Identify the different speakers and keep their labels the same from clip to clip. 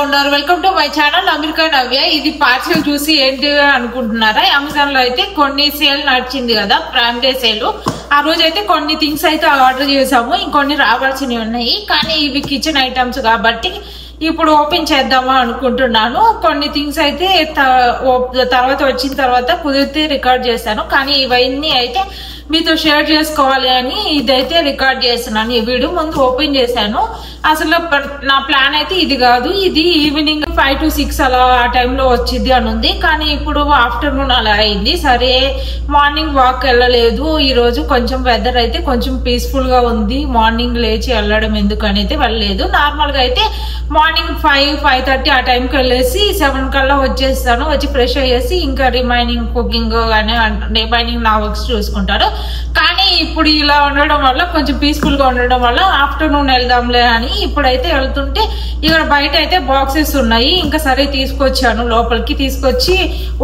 Speaker 1: ఉన్నారు welcome to my channel America Navya. ఇది parcel చూసి ఏంటి అనుకుంటున్నారా? అమెజాన్ లో అయితే కొన్ని సేల్ నడిచింది కదా, ప్రైమ్ డే సేల్. ఆ రోజు అయితే కొన్ని థింగ్స్ అయితే ఆర్డర్ చేసాము, ఇంకొన్ని రావాల్సినవి ఉన్నాయి. కానీ ఇవి కిచెన్ ఐటమ్స్ కాబట్టి ఇప్పుడు ఓపెన్ చేద్దామా అనుకుంటున్నాను. కొన్ని థింగ్స్ అయితే తర్వాత వచ్చిన తర్వాత కుదిరితే రికార్డ్ చేశాను, కానీ ఇవన్నీ అయితే మీతో షేర్ చేసుకోవాలి అని ఇదైతే రికార్డ్ చేస్తున్నాను. ఈ వీడియో ముందు ఓపెన్ చేశాను. అసలు నా ప్లాన్ అయితే ఇది కాదు, ఇది ఈవినింగ్ 5 to 6 అలా ఆ టైంలో వచ్చింది అని ఉంది. కానీ ఇప్పుడు ఆఫ్టర్నూన్ అలా అయింది. సరే మార్నింగ్ వాక్ వెళ్ళలేదు ఈ రోజు, కొంచెం వెదర్ అయితే కొంచెం పీస్ఫుల్ గా ఉంది. మార్నింగ్ లేచి వెళ్ళడం ఎందుకని అయితే వెళ్ళలేదు. నార్మల్ గా అయితే మార్నింగ్ 5-5:30 ఆ టైంకి వెళ్ళేసి 7 కల్లా వచ్చేస్తాను. వచ్చి ఫ్రెష్ అయ్యేసి ఇంకా రిమైనింగ్ కుకింగ్ కానీ రిమైనింగ్ నా వర్క్స్ చూసుకుంటారు. కానీ ఇప్పుడు ఇలా ఉండడం వల్ల కొంచెం పీస్ఫుల్ గా ఉండడం వల్ల ఆఫ్టర్నూన్ వెళ్దాంలే అని ఇప్పుడైతే వెళ్తుంటే ఇక్కడ బయట అయితే బాక్సెస్ ఉన్నాయి. ఇంకా సరే తీసుకొచ్చాను, లోపలికి తీసుకొచ్చి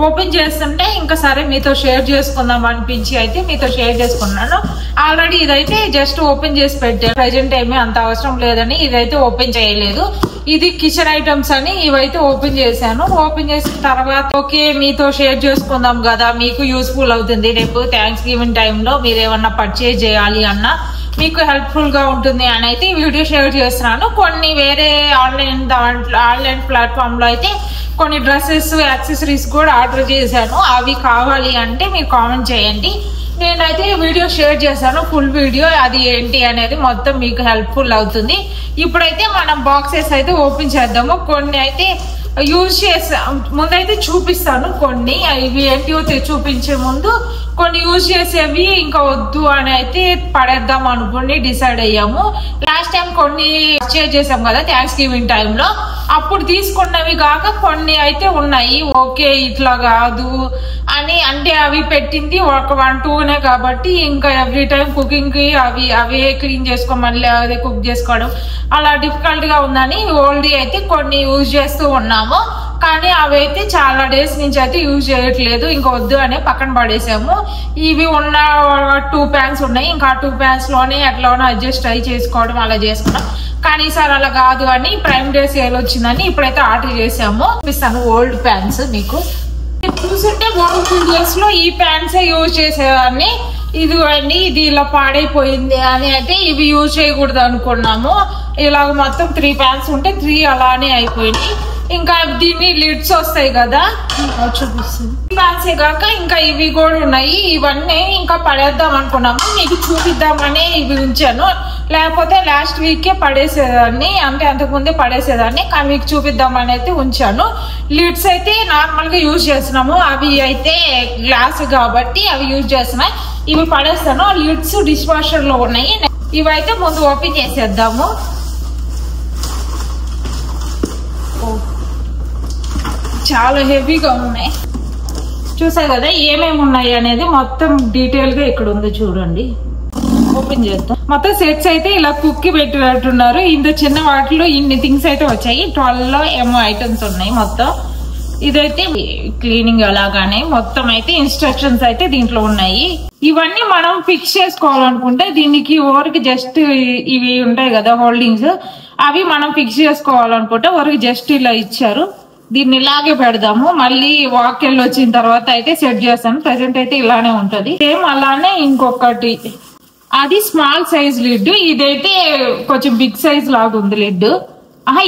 Speaker 1: ఓపెన్ చేస్తుంటే ఇంకా సరే మీతో షేర్ చేసుకుందాం అనిపించి అయితే మీతో షేర్ చేసుకున్నాను. ఆల్రెడీ ఇదైతే జస్ట్ ఓపెన్ చేసి పెట్టాను, ప్రెజెంట్ ఏమీ అంత అవసరం లేదని ఇదైతే ఓపెన్ చేయలేదు. ఇది కిచెన్ ఐటమ్స్ అని ఇవైతే ఓపెన్ చేశాను. ఓపెన్ చేసిన తర్వాత ఓకే మీతో షేర్ చేసుకుందాం కదా, మీకు యూస్ఫుల్ అవుతుంది. రేపు థ్యాంక్స్ గివింగ్ టైంలో మీరు ఏమన్నా పర్చేజ్ చేయాలి అన్నా మీకు హెల్ప్ఫుల్ గా ఉంటుంది అని అయితే వీడియో షేర్ చేస్తున్నాను. కొన్ని వేరే ఆన్లైన్ ప్లాట్ఫామ్ లో అయితే కొన్ని డ్రెస్సెస్ యాక్సెసరీస్ కూడా ఆర్డర్ చేశాను. అవి కావాలి అంటే మీరు కామెంట్ చేయండి. నేనైతే వీడియో షేర్ చేశాను, ఫుల్ వీడియో, అది ఏంటి అనేది మొత్తం మీకు హెల్ప్ఫుల్ అవుతుంది. ఇప్పుడైతే మనం బాక్సెస్ అయితే ఓపెన్ చేద్దాము. కొన్ని అయితే యూజ్ చేసా, ముందైతే చూపిస్తాను కొన్ని. ఇవి ఏంటివో చూపించే ముందు కొన్ని యూజ్ చేసేవి ఇంకా వద్దు అని అయితే పడేద్దాం అనుకుని డిసైడ్ అయ్యాము. లాస్ట్ టైం కొన్ని పర్చేజ్ చేసాం కదా థ్యాంక్స్ గివింగ్ టైంలో, అప్పుడు తీసుకున్నవి కాక కొన్ని అయితే ఉన్నాయి. ఓకే ఇట్లా కాదు అని అంటే అవి పెట్టింది ఒక 1-2నే కాబట్టి ఇంకా ఎవ్రీ టైం కుకింగ్ కి అవే క్లీన్ చేసుకోమని అదే కుక్ చేసుకోవడం అలా డిఫికల్ట్ గా ఉందని ఓల్డ్ అయితే కొన్ని యూజ్ చేస్తూ ఉన్నాము. కానీ అవి అయితే చాలా డేస్ నుంచి అయితే యూజ్ చేయట్లేదు, ఇంకా వద్దు అనే పక్కన పడేసాము. ఇవి ఉన్న 2 ప్యాన్స్ ఉన్నాయి, ఇంకా 2 ప్యాన్స్ లోనే ఎట్లానో అడ్జస్ట్ అయ్యి చేసుకోవడం అలా చేసుకున్నాం. కానీ సార్ అలా కాదు అని ప్రైమ్ డే సేల్ వచ్చిందని ఇప్పుడైతే ఆర్డర్ చేసాము. చూపిస్తాను ఓల్డ్ ప్యాన్స్ మీకు. చూస్తుంటే ఓల్డ్ వీడియోస్ లో ఈ ప్యాన్స్ యూజ్ చేసేదాన్ని. ఇదిగోండి ఇది ఇలా పాడైపోయింది అని అయితే ఇవి యూజ్ చేయకూడదు అనుకున్నాము. ఇలాగ మొత్తం 3 ప్యాన్స్ ఉంటే 3 అలానే అయిపోయింది. ఇంకా దీన్ని లిడ్స్ వస్తాయి కదా చూపిస్తుంది. ప్యాన్సే కాక ఇంకా ఇవి కూడా ఉన్నాయి. ఇవన్నీ ఇంకా పడేద్దాం అనుకున్నాము, మీకు చూపిద్దామని ఇవి ఉంచాను. లేకపోతే లాస్ట్ వీకే పడేసేదాన్ని, అంటే అంతకుముందే పడేసేదాన్ని. కానీ మీకు చూపిద్దామని అయితే ఉంచాను. లిడ్స్ అయితే నార్మల్ గా యూజ్ చేస్తున్నాము, అవి అయితే గ్లాస్ కాబట్టి అవి యూజ్ చేస్తున్నాయి. ఇవి పడేస్తాను. లిడ్స్ డిష్ వాషర్ లో ఉన్నాయి. ఇవైతే ముందు ఓపెన్ చేసేద్దాము. చాలా హెవీగా ఉన్నాయి. చూసారు కదా ఏమేమి ఉన్నాయి అనేది మొత్తం డీటెయిల్ గా ఇక్కడ ఉంది చూడండి. ఓపెన్ చేద్దాం. మొత్తం సెట్స్ అయితే ఇలా కుక్కి పెట్టినట్టున్నారు. ఇంత చిన్న వాటిలో ఇన్ని థింగ్స్ అయితే వచ్చాయి. 12 ఏమో ఐటమ్స్ ఉన్నాయి మొత్తం. ఇదైతే క్లీనింగ్ అలాగానే మొత్తం అయితే ఇన్స్ట్రక్షన్స్ అయితే దీంట్లో ఉన్నాయి. ఇవన్నీ మనం ఫిక్స్ చేసుకోవాలనుకుంటే దీనికి ఓరికి జస్ట్ ఇవి ఉంటాయి కదా హోల్డింగ్స్, అవి మనం ఫిక్స్ చేసుకోవాలనుకుంటే ఓరికి జస్ట్ ఇలా ఇచ్చారు. దీన్ని ఇలాగే పెడదాము. మళ్ళీ వాక్ వెళ్ళి వచ్చిన తర్వాత అయితే సెట్ చేస్తాను. ప్రెసెంట్ అయితే ఇలానే ఉంటది. సేమ్ అలానే ఇంకొకటి, అది స్మాల్ సైజ్ లిడ్. ఇదైతే కొంచెం బిగ్ సైజ్ లాగా ఉంది లిడ్.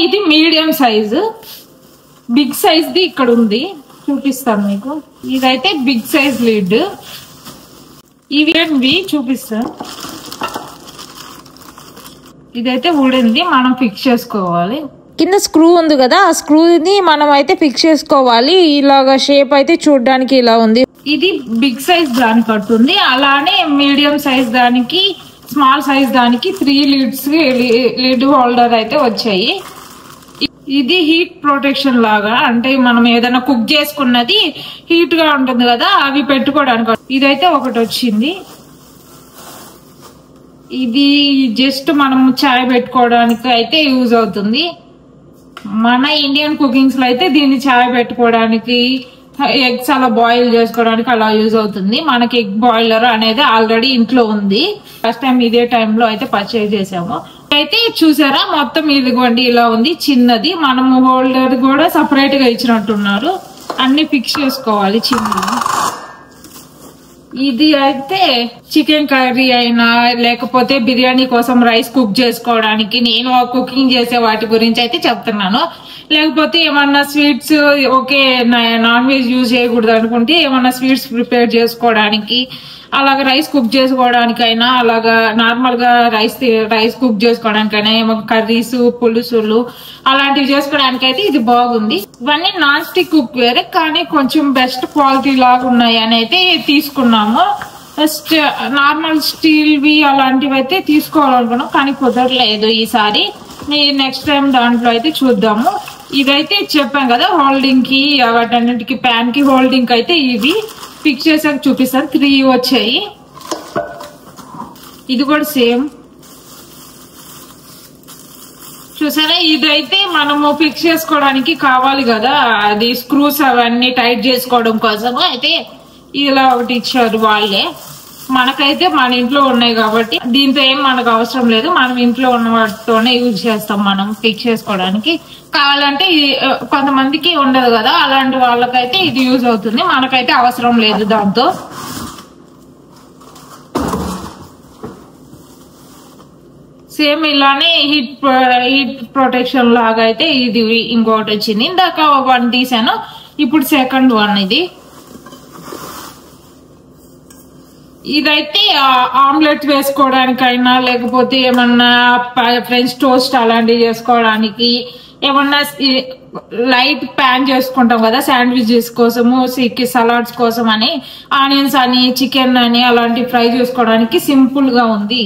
Speaker 1: ఇది మీడియం సైజు. బిగ్ సైజ్ ది ఇక్కడ ఉంది, చూపిస్తాను మీకు. ఇదైతే బిగ్ సైజ్ లిడ్. ఇవి చూపిస్తాను. ఇదైతే వుడెన్ది, మనం ఫిక్స్ చేసుకోవాలి. కింద స్క్రూ ఉంది కదా, ఆ స్క్రూని మనం అయితే ఫిక్స్ చేసుకోవాలి. ఇలాగా షేప్ అయితే చూడడానికి ఇలా ఉంది. ఇది బిగ్ సైజ్ దానికి పడుతుంది. అలానే మీడియం సైజ్ దానికి, స్మాల్ సైజ్ దానికి 3 లిడ్స్ లిడ్ హోల్డర్ అయితే వచ్చాయి. ఇది హీట్ ప్రొటెక్షన్ లాగా, అంటే మనం ఏదైనా కుక్ చేసుకున్నది హీట్ గా ఉంటుంది కదా అవి పెట్టుకోవడానికి. ఇదైతే ఒకటి వచ్చింది. ఇది జస్ట్ మనం చాయ్ పెట్టుకోవడానికి అయితే యూజ్ అవుతుంది. మన ఇండియన్ కుకింగ్స్ లో అయితే దీన్ని చాయ్ పెట్టుకోవడానికి, ఎగ్స్ అలా బాయిల్ చేసుకోవడానికి అలా యూజ్ అవుతుంది. మనకి ఎగ్ బాయిలర్ అనేది ఆల్రెడీ ఇంట్లో ఉంది. ఫస్ట్ టైం ఇదే టైంలో అయితే పర్చేజ్ చేసాము. అయితే చూసారా మొత్తం ఇదిగోండి ఇలా ఉంది చిన్నది. మనము హోల్డర్ కూడా సపరేట్ గా ఇచ్చినట్టున్నారు. అన్ని ఫిక్స్ చేసుకోవాలి చిన్నది. ఇది అయితే చికెన్ కర్రీ అయినా లేకపోతే బిర్యానీ కోసం రైస్ కుక్ చేసుకోవడానికి నేను కుకింగ్ చేసే వాటి గురించి అయితే చెప్తున్నాను. లేకపోతే ఏమన్నా sweets okay non veg use చేయకూడదు అనుకుంటే ఏమన్నా స్వీట్స్ ప్రిపేర్ చేసుకోవడానికి, అలాగా రైస్ కుక్ చేసుకోవడానికైనా, అలాగా నార్మల్ గా రైస్ కుక్ చేసుకోవడానికైనా, ఏమో కర్రీస్ పులుసులు అలాంటివి చేసుకోవడానికైతే ఇది బాగుంది. ఇవన్నీ నాన్ స్టిక్ కుక్ వేరే కానీ కొంచెం బెస్ట్ క్వాలిటీ లాగా ఉన్నాయి అని అయితే తీసుకున్నాము. నార్మల్ స్టీల్వి అలాంటివి అయితే తీసుకోవాలనుకున్నాం కానీ కుదరలేదు ఈసారి. నెక్స్ట్ టైం దాంట్లో అయితే చూద్దాము. ఇదైతే చెప్పాం కదా హోల్డింగ్ కి వాటన్నిటికి ప్యాన్ కి హోల్డింగ్ అయితే ఇవి ఫిక్స్ చేసాక చూపిస్తాను. 3 వచ్చాయి. ఇది కూడా సేమ్ చూసారా. ఇదైతే మనము ఫిక్స్ చేసుకోవడానికి కావాలి కదా, అది స్క్రూస్ అవన్నీ టైట్ చేసుకోవడం కోసం అయితే ఇలా ఒకటి ఇచ్చారు వాళ్ళే. మనకైతే మన ఇంట్లో ఉన్నాయి కాబట్టి దీంతో ఏం మనకు అవసరం లేదు. మనం ఇంట్లో ఉన్న వాటితోనే యూజ్ చేస్తాం మనం ఫిక్స్ చేసుకోవడానికి. కావాలంటే కొంతమందికి ఉండదు కదా, అలాంటి వాళ్ళకైతే ఇది యూజ్ అవుతుంది. మనకైతే అవసరం లేదు దాంతో. సేమ్ ఇలానే హీట్ ప్రొటెక్షన్ లాగా అయితే ఇది ఇంకోటి వచ్చింది. ఇందాక 1 తీసాను, ఇప్పుడు సెకండ్ 1 ఇది. ఇదైతే ఆమ్లెట్ వేసుకోవడానికైనా లేకపోతే ఏమన్నా ఫ్రెంచ్ టోస్ట్ అలాంటివి చేసుకోవడానికి, ఏమన్నా లైట్ ప్యాన్ చేసుకుంటాం కదా శాండ్విచెస్ కోసము, సలాడ్స్ కోసం అని, ఆనియన్స్ అని చికెన్ అని అలాంటి ఫ్రై చేసుకోవడానికి సింపుల్ గా ఉంది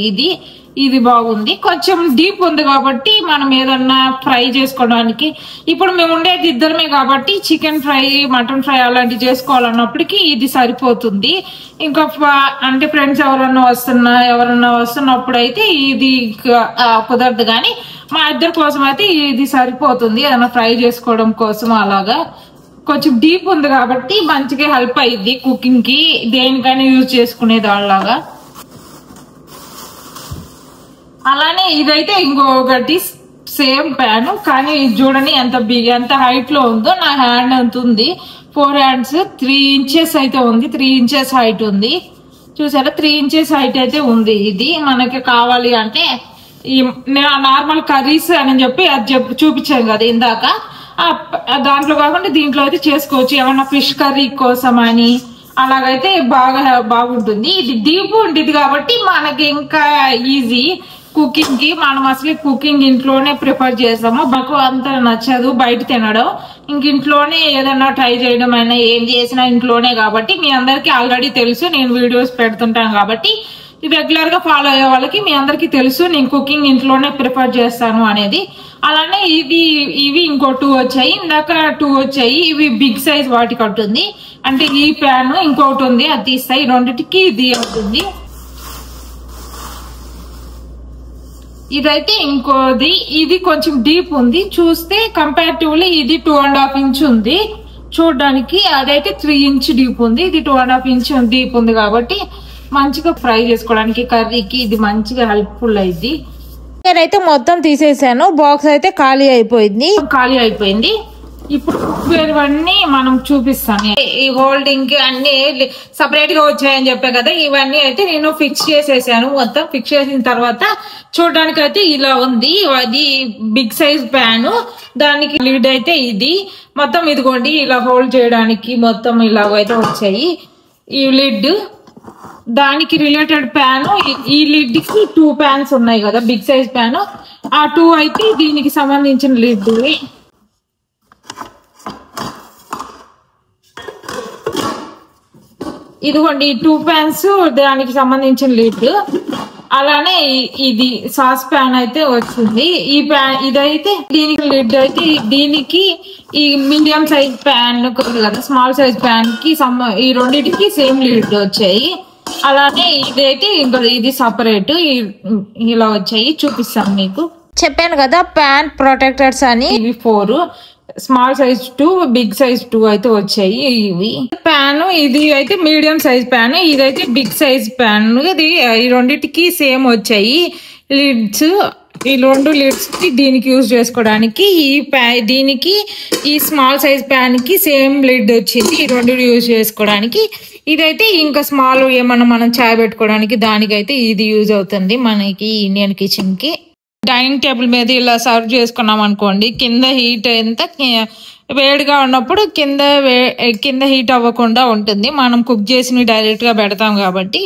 Speaker 1: ఇది బాగుంది. కొంచెం డీప్ ఉంది కాబట్టి మనం ఏదన్నా ఫ్రై చేసుకోవడానికి, ఇప్పుడు మేము ఉండేది ఇద్దరమే కాబట్టి చికెన్ ఫ్రై మటన్ ఫ్రై అలాంటివి చేసుకోవాలన్నప్పటికీ ఇది సరిపోతుంది. ఇంకా అంటే ఫ్రెండ్స్ ఎవరన్నా వస్తున్నప్పుడు అయితే ఇది కుదరదు కానీ మా ఇద్దరి కోసం అయితే ఇది సరిపోతుంది. ఏదైనా ఫ్రై చేసుకోవడం కోసం అలాగా కొంచెం డీప్ ఉంది కాబట్టి మంచిగా హెల్ప్ అయ్యిద్ది కుకింగ్ కి, దేనికైనా యూజ్ చేసుకునే దానిలాగా. అలానే ఇదైతే ఇంకొకటి సేమ్ ప్యాన్ కానీ చూడండి ఎంత హైట్ లో ఉందో. నా హ్యాండ్ అంత ఉంది, 4 hands 3 inches అయితే ఉంది. 3 inches హైట్ ఉంది చూసారా. 3 inches హైట్ అయితే ఉంది. ఇది మనకి కావాలి అంటే ఈ నార్మల్ కర్రీస్ అని చెప్పి అది చూపించాను కదా ఇందాక, దాంట్లో కాకుండా దీంట్లో అయితే చేసుకోవచ్చు. ఏమన్నా ఫిష్ కర్రీ కోసం అని అలాగైతే బాగుంటుంది. ఇది డీప్ ఉంటుంది కాబట్టి మనకి ఇంకా ఈజీ కుకింగ్ కి. మనం అసలు కుకింగ్ ఇంట్లోనే ప్రిఫర్ చేస్తాము. మాకు అంత నచ్చదు బయట తినడం. ఇంక ఇంట్లోనే ఏదన్నా ట్రై చేయడం అయినా ఏం చేసినా ఇంట్లోనే కాబట్టి మీ అందరికి ఆల్రెడీ తెలుసు. నేను వీడియోస్ పెడుతుంటాను కాబట్టి రెగ్యులర్ గా ఫాలో అయ్యే వాళ్ళకి మీ అందరికి తెలుసు నేను కుకింగ్ ఇంట్లోనే ప్రిఫర్ చేస్తాను అనేది. అలానే ఇవి ఇంకో 2 వచ్చాయి. ఇందాక 2 వచ్చాయి. ఇవి బిగ్ సైజ్ వాటికి ఉంటుంది. అంటే ఈ ప్యాన్ ఇంకొకటి ఉంది, అది తీస్తాయి. రెండిటికి ఇది అవుతుంది. ఇదైతే ఇంకోది. ఇది కొంచెం డీప్ ఉంది చూస్తే కంపారిటివ్లీ. ఇది 2.5 inch ఉంది చూడడానికి. అదైతే 3 inch డీప్ ఉంది. ఇది 2.5 inch డీప్ ఉంది కాబట్టి మంచిగా ఫ్రై చేసుకోవడానికి కర్రీకి ఇది మంచిగా హెల్ప్ఫుల్ అయింది. నేనైతే మొత్తం తీసేసాను. బాక్స్ అయితే ఖాళీ అయిపోయింది. ఇప్పుడు ఇవన్నీ మనం చూపిస్తాను. ఈ హోల్డింగ్ కి అన్ని సపరేట్ గా వచ్చాయని చెప్పా కదా, ఇవన్నీ అయితే నేను ఫిక్స్ చేసేసాను. మొత్తం ఫిక్స్ చేసిన తర్వాత చూడడానికి అయితే ఇలా ఉంది. అది బిగ్ సైజ్ ప్యాన్, దానికి లిడ్ అయితే ఇది మొత్తం ఇదిగోండి ఇలా హోల్డ్ చేయడానికి మొత్తం ఇలాగైతే వచ్చాయి. ఈ లిడ్ దానికి రిలేటెడ్ ప్యాన్, ఈ లిడ్ కి 2 pans ఉన్నాయి కదా బిగ్ సైజ్ ప్యాన్, ఆ 2 అయితే దీనికి సంబంధించిన లిడ్. ఇదిగోండి 2 pans దానికి సంబంధించిన లిడ్. అలానే ఇది సాస్ ప్యాన్ అయితే వచ్చింది. ఈ ప్యాన్ ఇదైతే దీనికి లిడ్ అయితే దీనికి ఈ మీడియం సైజ్ ప్యాన్ కదా స్మాల్ సైజ్ ప్యాన్ కి ఈ రెండింటికి సేమ్ లిడ్ వచ్చాయి. అలానే ఇదైతే ఇది సపరేట్ ఇలా వచ్చాయి. చూపిస్తాను మీకు. చెప్పాను కదా ప్యాన్ ప్రొటెక్టర్స్ అని. ఇవి 4, స్మాల్ సైజ్ 2, బిగ్ సైజ్ 2 అయితే వచ్చాయి. ఇవి ప్యాన్ ఇది అయితే మీడియం సైజ్ ప్యాన్, ఇదైతే బిగ్ సైజ్ ప్యాన్. ఇది ఈ రెండింటికి సేమ్ వచ్చాయి లిడ్స్. ఈ 2 లిడ్స్ కి దీనికి యూజ్ చేసుకోవడానికి దీనికి ఈ స్మాల్ సైజ్ ప్యాన్ కి సేమ్ లిడ్ వచ్చింది. ఈ 2 యూజ్ చేసుకోవడానికి. ఇదైతే ఇంకా స్మాల్ ఏమన్నా మనం చాయ్ పెట్టుకోవడానికి దానికైతే ఇది యూజ్ అవుతుంది మనకి ఇండియన్ కిచెన్ కి. డైనింగ్ టేబుల్ మీద ఇలా సర్వ్ చేసుకున్నాం అనుకోండి, కింద హీట్ ఎంత వేడిగా ఉన్నప్పుడు కింద హీట్ అవ్వకుండా ఉంటుంది. మనం కుక్ చేసి డైరెక్ట్ గా పెడతాం కాబట్టి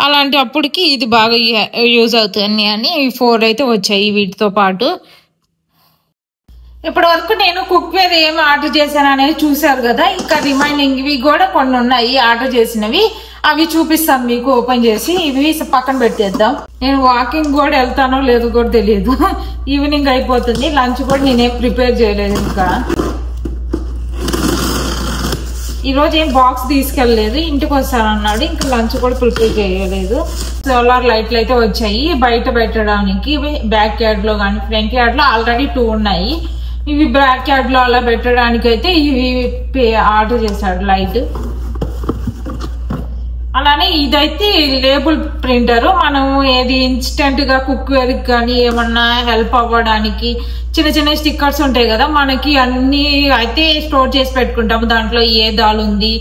Speaker 1: అలాంటి అప్పటికి ఇది బాగా యూజ్ అవుతుంది అని 4 అయితే వచ్చాయి వీటితో పాటు. ఇప్పటి వరకు నేను కుక్ వేర్ ఏమి ఆర్డర్ చేశాను అనేది చూసారు కదా. ఇంకా రిమైనింగ్ ఇవి కూడా కొన్ని ఉన్నాయి ఆర్డర్ చేసినవి, అవి చూపిస్తాను మీకు ఓపెన్ చేసి. ఇవి పక్కన పెట్టేద్దాం. నేను వాకింగ్ కూడా వెళ్తానో లేదో కూడా తెలియదు. ఈవినింగ్ అయిపోతుంది. లంచ్ కూడా నేనేం ప్రిపేర్ చేయలేదు. ఇంకా ఈరోజు ఏం బాక్స్ తీసుకెళ్ళలేదు, ఇంటికి వస్తానన్నాడు. ఇంకా లంచ్ కూడా ప్రిపేర్ చేయలేదు. సోలార్ లైట్లు అయితే వచ్చాయి బయట పెట్టడానికి. బ్యాక్ యార్డ్ లో కానీ ఫ్రంట్ యార్డ్ లో ఆల్రెడీ 2 ఉన్నాయి. ఇవి బ్యాక్ యార్డ్ లో అలా పెట్టడానికి అయితే ఇవి ఆర్డర్ చేశాడు లైట్. అలానే ఇదైతే లేబుల్ ప్రింటర్. మనం ఏది ఇన్స్టెంట్ గా కుక్ వేర్ కానీ ఏమన్నా హెల్ప్ అవ్వడానికి చిన్న చిన్న స్టిక్కర్స్ ఉంటాయి కదా, మనకి అన్ని అయితే స్టోర్ చేసి పెట్టుకుంటాము. దాంట్లో ఏ దాల్ ఉంది,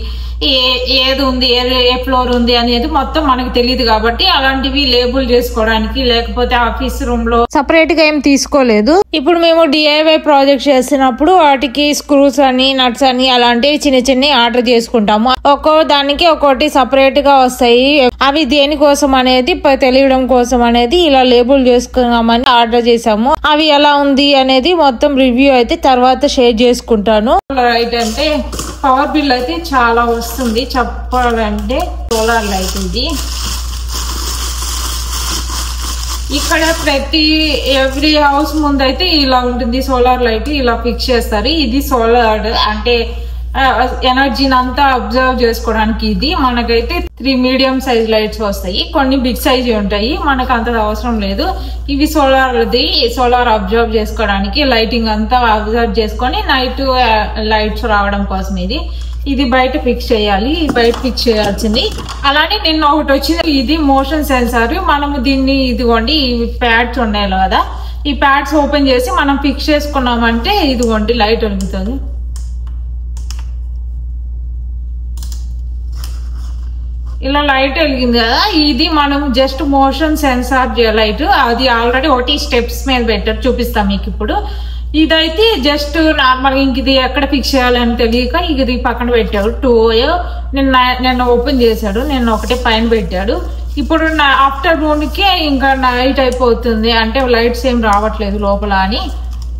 Speaker 1: ఏది ఉంది, ఏ ఫ్లోర్ ఉంది అనేది మొత్తం మనకి తెలియదు కాబట్టి అలాంటివి లేబుల్ చేసుకోవడానికి, లేకపోతే ఆఫీస్ రూమ్ లో సపరేట్ గా ఏం తీసుకోలేదు. ఇప్పుడు మేము DIY ప్రాజెక్ట్ చేస్తున్నప్పుడు వాటికి స్క్రూస్ అని నట్స్ అని అలాంటివి చిన్న చిన్న ఆర్డర్ చేసుకుంటాము. ఒక్కో దానికి ఒక్కోటి సపరేట్ గా వస్తాయి. అవి దేనికోసం అనేది తెలియడం కోసం అనేది ఇలా లేబుల్ చేసుకున్నామని ఆర్డర్ చేసాము. అవి ఎలా ఉంది అనేది మొత్తం రివ్యూ అయితే తర్వాత షేర్ చేసుకుంటాను. రైట్ అంటే పవర్ బిల్ అయితే చాలా వస్తుంది చెప్పాలంటే. సోలార్ లైట్ ఇది. ఇక్కడ ఎవ్రీ హౌస్ ముందైతే ఇలా ఉంటుంది సోలార్ లైట్. ఇలా ఫిక్స్ చేస్తారు. ఇది సోలార్ అంటే ఎనర్జీని అంతా అబ్జర్వ్ చేసుకోవడానికి. ఇది మనకైతే 3 మీడియం సైజ్ లైట్స్ వస్తాయి, కొన్ని బిగ్ సైజ్ ఉంటాయి. మనకు అంత అవసరం లేదు. ఇవి సోలార్ అబ్జర్వ్ చేసుకోవడానికి, లైటింగ్ అంతా అబ్జర్వ్ చేసుకొని నైట్ లైట్స్ రావడం కోసం ఇది బయట ఫిక్స్ చేయాలి. బయట ఫిక్స్ చేయాల్సింది. అలానే నిన్న ఒకటి వచ్చింది, ఇది మోషన్ సెన్సార్. మనము దీన్ని ఇదిగోండి ఈ ప్యాడ్స్ ఉన్నాయి కదా, ఈ ప్యాడ్స్ ఓపెన్ చేసి మనం ఫిక్స్ చేసుకున్నామంటే ఇదిగోండి లైట్ వెలుగుతుంది. ఇలా లైట్ వెలిగింది కదా, ఇది మనం జస్ట్ మోషన్ సెన్సార్ లైట్. అది ఆల్రెడీ ఒకటి స్టెప్స్ మీద పెట్టారు, చూపిస్తాం మీకు ఇప్పుడు. ఇదైతే జస్ట్ నార్మల్ ఇంక ఇది ఎక్కడ ఫిక్స్ చేయాలని తెలియక ఇది పక్కన పెట్టాడు. 2 నిన్న ఓపెన్ చేశాడు, నిన్న ఒకటే పైన పెట్టాడు. ఇప్పుడు ఆఫ్టర్నూన్ కి ఇంకా నైట్ అయిపోతుంది అంటే లైట్స్ ఏం రావట్లేదు లోపల అని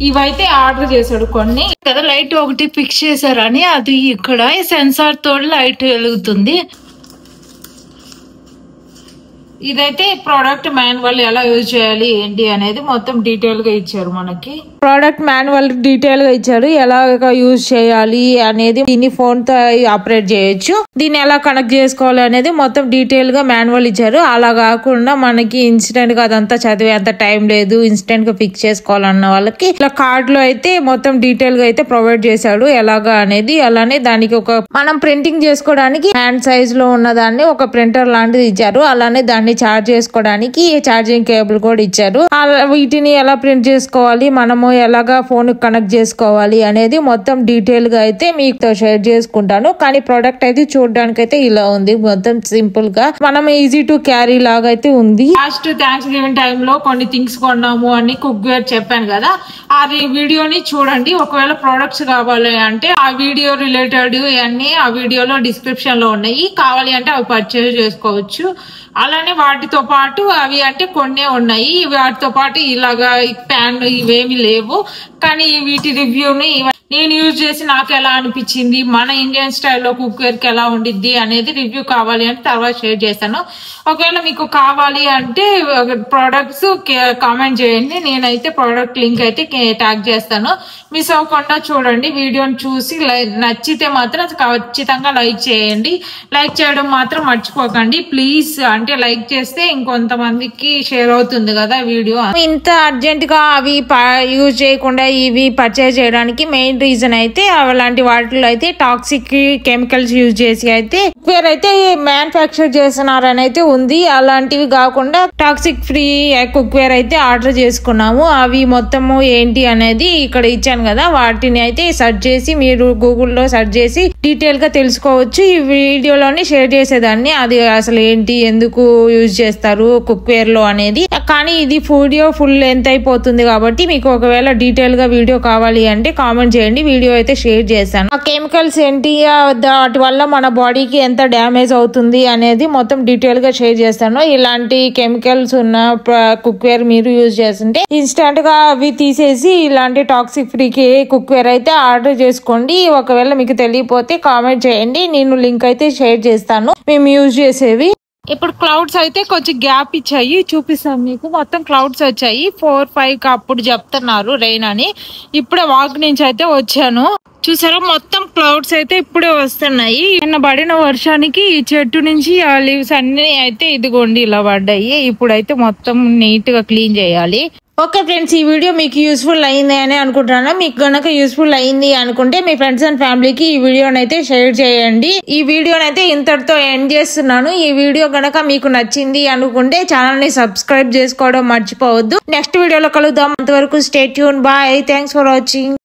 Speaker 1: ఇవైతే ఆర్డర్ చేశాడు కొన్ని కదా. లైట్ ఒకటి ఫిక్స్ చేశారని అది ఇక్కడ సెన్సార్ తోటి లైట్ వెలుగుతుంది. ఇదైతే ప్రోడక్ట్ మాన్యువల్ ఎలా యూజ్ చేయాలి ఏంటి అనేది మొత్తం డీటెయిల్ గా ఇచ్చారు. మనకి ప్రోడక్ట్ మాన్యువల్ డీటెయిల్ గా ఇచ్చారు, ఎలా యూజ్ చేయాలి అనేది. దీన్ని ఫోన్ తో ఆపరేట్ చేయొచ్చు, దీన్ని ఎలా కనెక్ట్ చేసుకోవాలి అనేది మొత్తం డీటెయిల్ గా మాన్యువల్ ఇచ్చారు. అలా కాకుండా మనకి ఇన్స్టెంట్ గా అదంతా చదివే అంత టైం లేదు, ఇన్స్టెంట్ గా ఫిక్స్ చేసుకోవాలన్న వాళ్ళకి ఇలా కార్డ్ లో అయితే మొత్తం డీటెయిల్ గా అయితే ప్రొవైడ్ చేశాడు ఎలాగా అనేది. అలానే దానికి ఒక మనం ప్రింటింగ్ చేసుకోవడానికి హ్యాండ్ సైజ్ లో ఉన్న దాన్ని ఒక ప్రింటర్ లాంటిది ఇచ్చారు. అలానే దాన్ని చార్జ్ చేసుకోవడానికి ఛార్జింగ్ కేబుల్ కూడా ఇచ్చారు. వీటిని ఎలా ప్రింట్ చేసుకోవాలి, మనము ఎలాగా ఫోన్ కనెక్ట్ చేసుకోవాలి అనేది మొత్తం డీటెయిల్ గా అయితే మీతో షేర్ చేసుకుంటాను. కానీ ప్రోడక్ట్ అయితే చూడడానికి అయితే ఇలా ఉంది, మొత్తం సింపుల్ గా మనం ఈజీ టు క్యారీ లాగా అయితే ఉంది. లాస్ట్ థ్యాంక్స్ గివింగ్ టైమ్ లో కొన్ని థింగ్స్ కొన్నాము అని కుక్ వేర్ చెప్పాను కదా, ఆ వీడియోని చూడండి. ఒకవేళ ప్రొడక్ట్స్ కావాలి అంటే ఆ వీడియో రిలేటెడ్ అన్ని ఆ వీడియోలో డిస్క్రిప్షన్ లో ఉన్నాయి, కావాలి అంటే అవి పర్చేజ్ చేసుకోవచ్చు. అలానే వాటితో పాటు అవి అంటే కొన్నే ఉన్నాయి, వాటితో పాటు ఇలాగా ప్యాన్ ఇవేమి లేవు. కానీ వీటి రివ్యూని నేను యూజ్ చేసి నాకు ఎలా అనిపించింది, మన ఇండియన్ స్టైల్లో కుక్ వేర్ కి ఎలా ఉండిద్ది అనేది రివ్యూ కావాలి అంటే తర్వాత షేర్ చేస్తాను. ఒకవేళ మీకు కావాలి అంటే ప్రొడక్ట్స్ కామెంట్ చేయండి, నేనైతే ప్రొడక్ట్ లింక్ అయితే ట్యాగ్ చేస్తాను. మిస్ అవ్వకుండా చూడండి వీడియోని చూసి. నచ్చితే మాత్రం ఖచ్చితంగా లైక్ చేయండి, లైక్ చేయడం మాత్రం మర్చిపోకండి ప్లీజ్. అంటే లైక్ చేస్తే ఇంకొంతమందికి షేర్ అవుతుంది కదా వీడియో. ఇంత అర్జెంట్ గా అవి యూజ్ చేయకుండా ఇవి పర్చేజ్ చేయడానికి మెయిన్ రీజన్ అయితే అలాంటి వాటిలో అయితే టాక్సిక్ కెమికల్స్ యూజ్ చేసి అయితే కుక్వేర్ అయితే మ్యానుఫ్యాక్చర్ చేస్తున్నారని అయితే ఉంది. అలాంటివి కాకుండా టాక్సిక్ ఫ్రీ కుక్వేర్ అయితే ఆర్డర్ చేసుకున్నాము. అవి మొత్తము ఏంటి అనేది ఇక్కడ ఇచ్చాను కదా, వాటిని అయితే సెర్చ్ చేసి మీరు గూగుల్లో సెర్చ్ చేసి డీటెయిల్ గా తెలుసుకోవచ్చు. ఈ వీడియోలోని షేర్ చేసేదాన్ని అది అసలు ఏంటి, ఎందుకు యూజ్ చేస్తారు కుక్వేర్ లో అనేది. కానీ ఇది వీడియో ఫుల్ లెంత్ అయిపోతుంది కాబట్టి మీకు ఒకవేళ డీటెయిల్ గా వీడియో కావాలి అంటే కామెంట్ చేయండి, వీడియో అయితే షేర్ చేశాను. ఆ కెమికల్స్ ఏంటి, వాటి వల్ల మన బాడీకి ఎంత డ్యామేజ్ అవుతుంది అనేది మొత్తం డీటెయిల్ గా షేర్ చేస్తాను. ఇలాంటి కెమికల్స్ ఉన్న కుక్వేర్ మీరు యూజ్ చేస్తుంటే ఇన్స్టెంట్ గా అవి తీసేసి ఇలాంటి టాక్సిక్ ఫ్రీ కుక్వేర్ అయితే ఆర్డర్ చేసుకోండి. ఒకవేళ మీకు తెలియపోతే కామెంట్ చేయండి, నేను లింక్ అయితే షేర్ చేస్తాను మేము యూజ్ చేసేవి. ఇప్పుడు క్లౌడ్స్ అయితే కొంచెం గ్యాప్ ఇచ్చాయి, చూపిస్తాను మీకు. మొత్తం క్లౌడ్స్ వచ్చాయి 4-5 అప్పుడు చెప్తున్నారు రెయిన్ అని. ఇప్పుడే వాక్ నుంచి అయితే వచ్చాను, చూసారా మొత్తం క్లౌడ్స్ అయితే ఇప్పుడే వస్తున్నాయి. నిన్న పడిన వర్షానికి ఈ చెట్టు నుంచి ఆ లీవ్స్ అన్ని అయితే ఇదిగోండి ఇలా పడ్డాయి. ఇప్పుడైతే మొత్తం నీట్ గా క్లీన్ చేయాలి. ఓకే ఫ్రెండ్స్, ఈ వీడియో మీకు యూస్ఫుల్ అయింది అని అనుకుంటున్నాను. మీకు గనక యూస్ఫుల్ అయింది అనుకుంటే మీ ఫ్రెండ్స్ అండ్ ఫ్యామిలీకి ఈ వీడియోని అయితే షేర్ చేయండి. ఈ వీడియోని అయితే ఇంతటితో ఎండ్ చేస్తున్నాను. ఈ వీడియో గనక మీకు నచ్చింది అనుకుంటే ఛానల్ ని సబ్స్క్రైబ్ చేసుకోవడం మర్చిపోవద్దు. నెక్స్ట్ వీడియోలో కలుద్దాం, అంతవరకు stay tune, bye, thanks for watching.